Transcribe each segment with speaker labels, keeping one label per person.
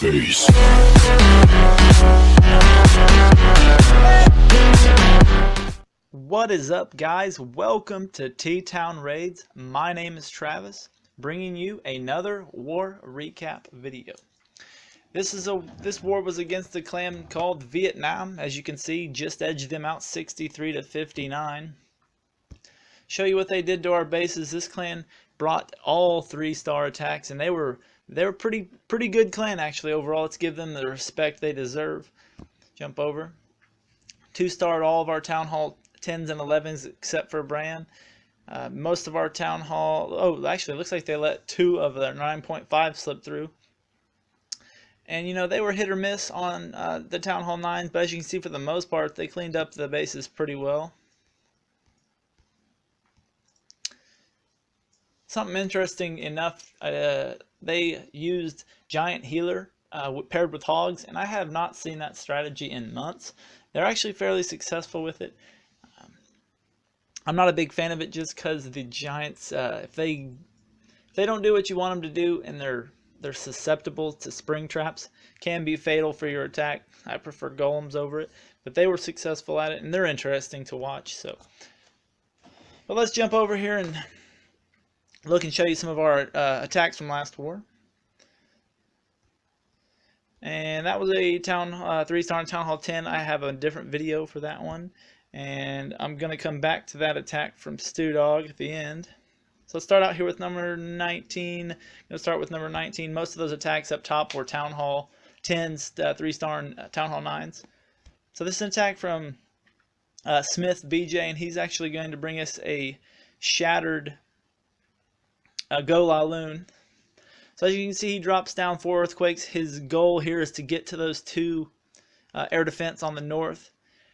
Speaker 1: face.
Speaker 2: What is up, guys? Welcome to T-Town Raids. My name is Travis, bringing you another war recap video. This war was against a clan called Vietnam. As you can see, just edged them out 63 to 59. Show you what they did to our bases. This clan brought all 3-star attacks, and they were pretty good clan actually overall. Let's give them the respect they deserve. Jump over. 2-starred all of our town hall 10s and 11s except for Brand. Most of our town hall, actually it looks like they let 2 of their 9.5 slip through. And you know, they were hit or miss on the town hall 9s, but as you can see, for the most part they cleaned up the bases pretty well. Something interesting enough, they used Giant Healer paired with Hogs, and I have not seen that strategy in months. They're actually fairly successful with it. I'm not a big fan of it just because the Giants, if they don't do what you want them to do, and they're susceptible to spring traps, can be fatal for your attack. I prefer golems over it, but they were successful at it, and they're interesting to watch. But let's jump over here and look and show you some of our attacks from last war. And that was a 3-star Town Hall 10. I have a different video for that one, and I'm going to come back to that attack from Stew Dog at the end. So let's start out here with number 19. I'm going to start with number 19. Most of those attacks up top were Town Hall 10s, 3-star and Town Hall 9s. So this is an attack from Smith BJ, and he's actually going to bring us a shattered Go La Loon. So as you can see, he drops down 4 earthquakes. His goal here is to get to those 2 air defense on the north.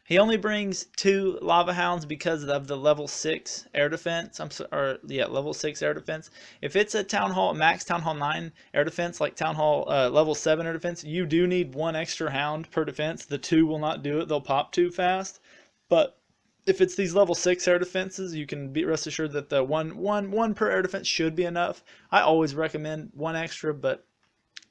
Speaker 2: He only brings 2 lava hounds because of the level 6 air defense. Level 6 air defense. If it's a town hall max town hall 9 air defense, like town hall level 7 air defense, you do need 1 extra hound per defense. The 2 will not do it; they'll pop too fast. But if it's these level 6 air defenses, you can be rest assured that the one per air defense should be enough. I always recommend 1 extra, but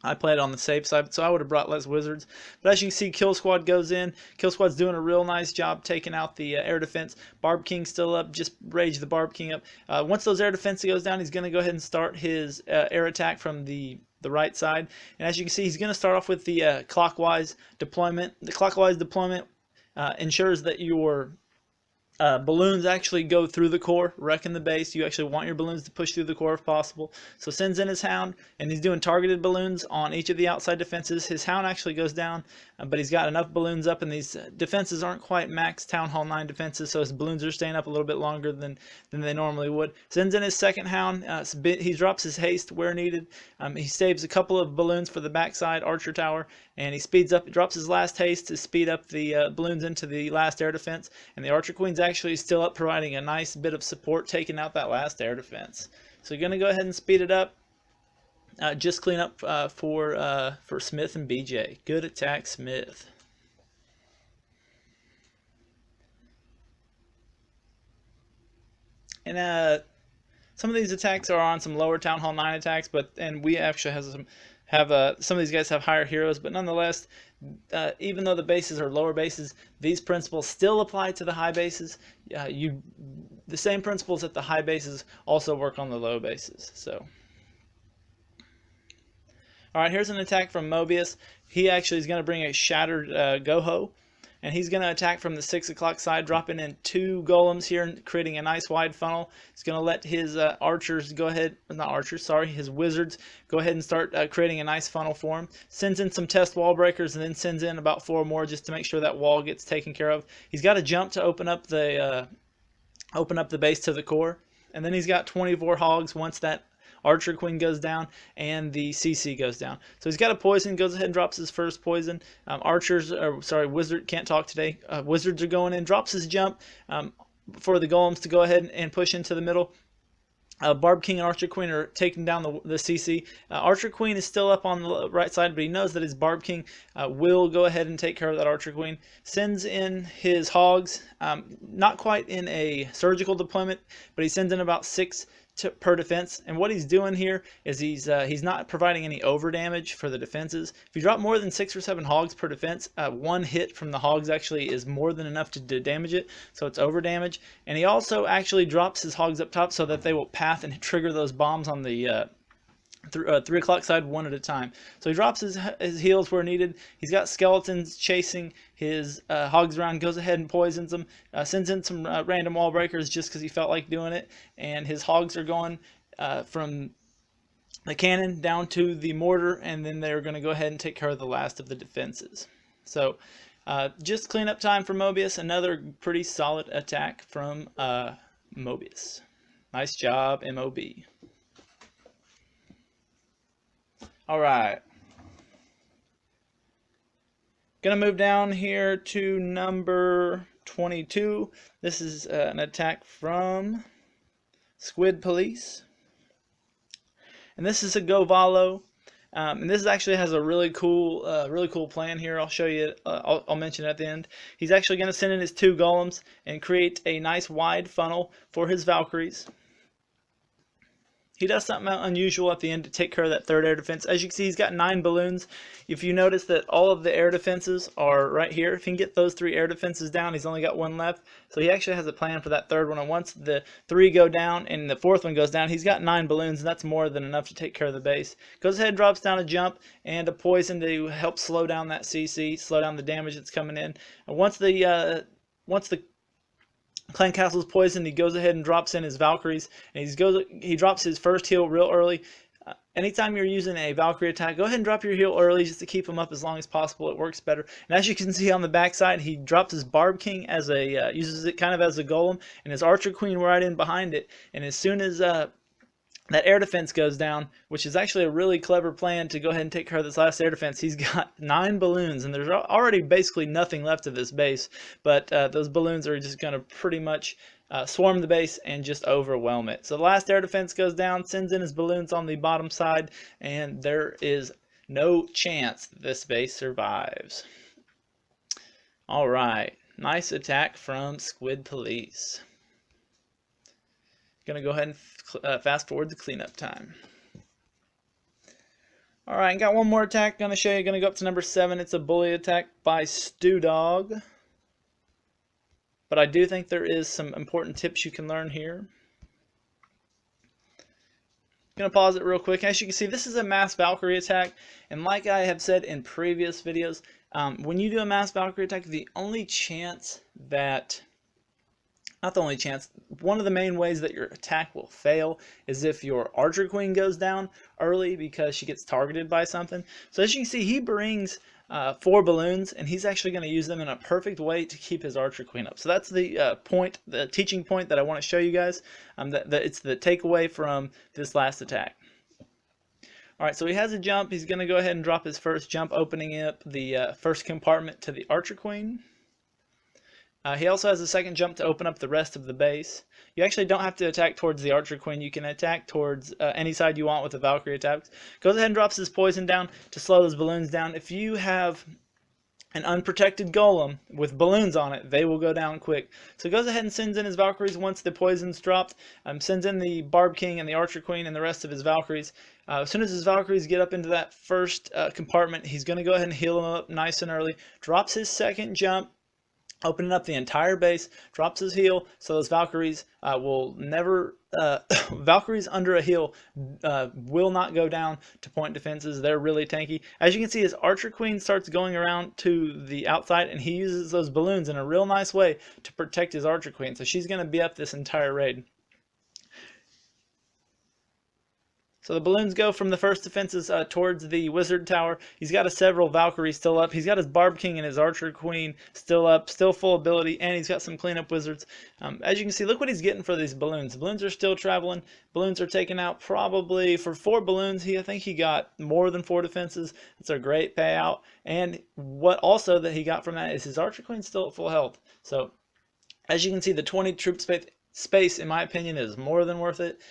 Speaker 2: I play it on the safe side, so I would have brought less wizards. But as you can see, Kill Squad goes in. Kill Squad's doing a real nice job taking out the air defense. Barb King's still up. Just rage the Barb King up. Once those air defense goes down, he's going to go ahead and start his air attack from the right side. And as you can see, he's going to start off with the clockwise deployment. The clockwise deployment ensures that your balloons actually go through the core, wrecking the base. You actually want your balloons to push through the core if possible. So sends in his hound, and he's doing targeted balloons on each of the outside defenses. His hound actually goes down, but he's got enough balloons up, and these defenses aren't quite max Town Hall 9 defenses, so his balloons are staying up a little bit longer than they normally would. Sends in his second hound. He drops his haste where needed. He saves a couple of balloons for the backside archer tower, and he speeds up. Drops his last haste to speed up the balloons into the last air defense, and the archer queen's actually still up, providing a nice bit of support, taking out that last air defense. So you're going to go ahead and speed it up. Just clean up for Smith and BJ. Good attack, Smith. And some of these attacks are on some lower Town Hall 9 attacks, and we actually some of these guys have higher heroes, but nonetheless, even though the bases are lower bases, these principles still apply to the high bases. The same principles at the high bases also work on the low bases. So, all right, here's an attack from Mobius. He actually is going to bring a shattered Goho, and he's going to attack from the 6 o'clock side, dropping in 2 golems here and creating a nice wide funnel. He's going to let his archers go ahead, not archers, sorry, his wizards go ahead and start creating a nice funnel for him. Sends in some test wall breakers, and then sends in about 4 more just to make sure that wall gets taken care of. He's got to jump to open up the base to the core, and then he's got 24 hogs once that Archer Queen goes down and the CC goes down. So he's got a poison, goes ahead and drops his first poison. Wizard can't talk today. Wizards are going in, drops his jump for the golems to go ahead and push into the middle. Barb King and Archer Queen are taking down the CC. Archer Queen is still up on the right side, but he knows that his Barb King will go ahead and take care of that Archer Queen. Sends in his Hogs, not quite in a surgical deployment, but he sends in about 6 per defense, and what he's doing here is he's not providing any over damage for the defenses. If you drop more than 6 or 7 hogs per defense, one hit from the hogs actually is more than enough to damage it, so it's over damage. And he also actually drops his hogs up top so that they will path and trigger those bombs on the 3 o'clock side one at a time. So he drops his heals where needed. He's got skeletons chasing his hogs around, goes ahead and poisons them, sends in some random wall breakers just because he felt like doing it, and his hogs are going from the cannon down to the mortar, and then they're going to go ahead and take care of the last of the defenses. So just cleanup time for Mobius. Another pretty solid attack from Mobius. Nice job, MOB. All right. Gonna move down here to number 22. This is an attack from Squid Police. And this is a Govalo. And this actually has a really cool plan here. I'll show you. I'll mention it at the end. He's actually going to send in his 2 golems and create a nice wide funnel for his Valkyries. He does something unusual at the end to take care of that 3rd air defense. As you can see, he's got 9 balloons. If you notice that all of the air defenses are right here, if he can get those 3 air defenses down, he's only got 1 left. So he actually has a plan for that 3rd one. And once the 3 go down and the 4th one goes down, he's got 9 balloons, and that's more than enough to take care of the base. Goes ahead, drops down a jump and a poison to help slow down that CC, slow down the damage that's coming in. And once the Clan Castle's poisoned, he goes ahead and drops in his Valkyries, and he drops his first heal real early. Anytime you're using a Valkyrie attack, go ahead and drop your heal early just to keep him up as long as possible. It works better. And as you can see on the backside, he drops his Barb King as a uses it kind of as a golem, and his Archer Queen right in behind it. And as soon as that air defense goes down, which is actually a really clever plan to go ahead and take care of this last air defense. He's got 9 balloons, and there's already basically nothing left of this base, but those balloons are just going to pretty much swarm the base and just overwhelm it. So the last air defense goes down, sends in his balloons on the bottom side, and there is no chance that this base survives. All right, nice attack from Squid Police. Gonna go ahead and fast forward the cleanup time. All right, got one more attack. Gonna show you. Gonna go up to number 7. It's a bully attack by Stew Dog. But I do think there is some important tips you can learn here. Gonna pause it real quick. As you can see, this is a mass Valkyrie attack, and like I have said in previous videos, when you do a mass Valkyrie attack, the only chance that not the only chance, one of the main ways that your attack will fail is if your Archer Queen goes down early because she gets targeted by something. So as you can see, he brings 4 balloons, and he's actually going to use them in a perfect way to keep his Archer Queen up. So that's the the teaching point that I want to show you guys. That it's the takeaway from this last attack. All right, so he has a jump. He's going to go ahead and drop his first jump, opening up the first compartment to the Archer Queen. He also has a second jump to open up the rest of the base. You actually don't have to attack towards the Archer Queen. You can attack towards any side you want with the Valkyrie attacks. Goes ahead and drops his poison down to slow those balloons down. If you have an unprotected golem with balloons on it, they will go down quick. So he goes ahead and sends in his Valkyries once the poison's dropped. Sends in the Barb King and the Archer Queen and the rest of his Valkyries. As soon as his Valkyries get up into that first compartment, he's going to go ahead and heal them up nice and early. Drops his second jump, opening up the entire base, drops his heal, so those Valkyries will never, Valkyries under a heal will not go down to point defenses. They're really tanky. As you can see, his Archer Queen starts going around to the outside, and he uses those balloons in a real nice way to protect his Archer Queen. So she's going to be up this entire raid. So the balloons go from the first defenses towards the Wizard Tower. He's got several Valkyries still up. He's got his Barb King and his Archer Queen still up, still full ability, and he's got some cleanup wizards. As you can see, look what he's getting for these balloons. The balloons are still traveling. Balloons are taken out probably for 4 balloons. I think he got more than 4 defenses. It's a great payout. And what also that he got from that is his Archer Queen still at full health. So as you can see, the 20 troop space, in my opinion, is more than worth it.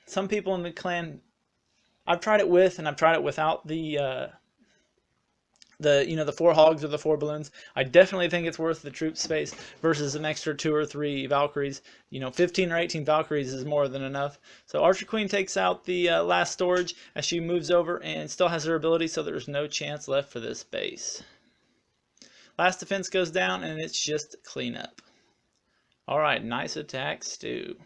Speaker 2: Some people in the clan, I've tried it with and I've tried it without the the 4 hogs or the 4 balloons. I definitely think it's worth the troop space versus an extra 2 or 3 Valkyries. 15 or 18 Valkyries is more than enough. So Archer Queen takes out the last storage as she moves over and still has her ability, so there's no chance left for this base. Last defense goes down and it's just cleanup. Alright, nice attack, Stu.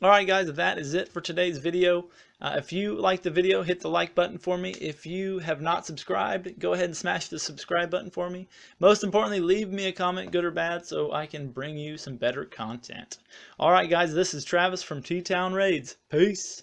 Speaker 2: Alright guys, that is it for today's video. If you liked the video, hit the like button for me. If you have not subscribed, go ahead and smash the subscribe button for me. Most importantly, leave me a comment, good or bad, so I can bring you some better content. Alright guys, this is Travis from T-Town Raids. Peace!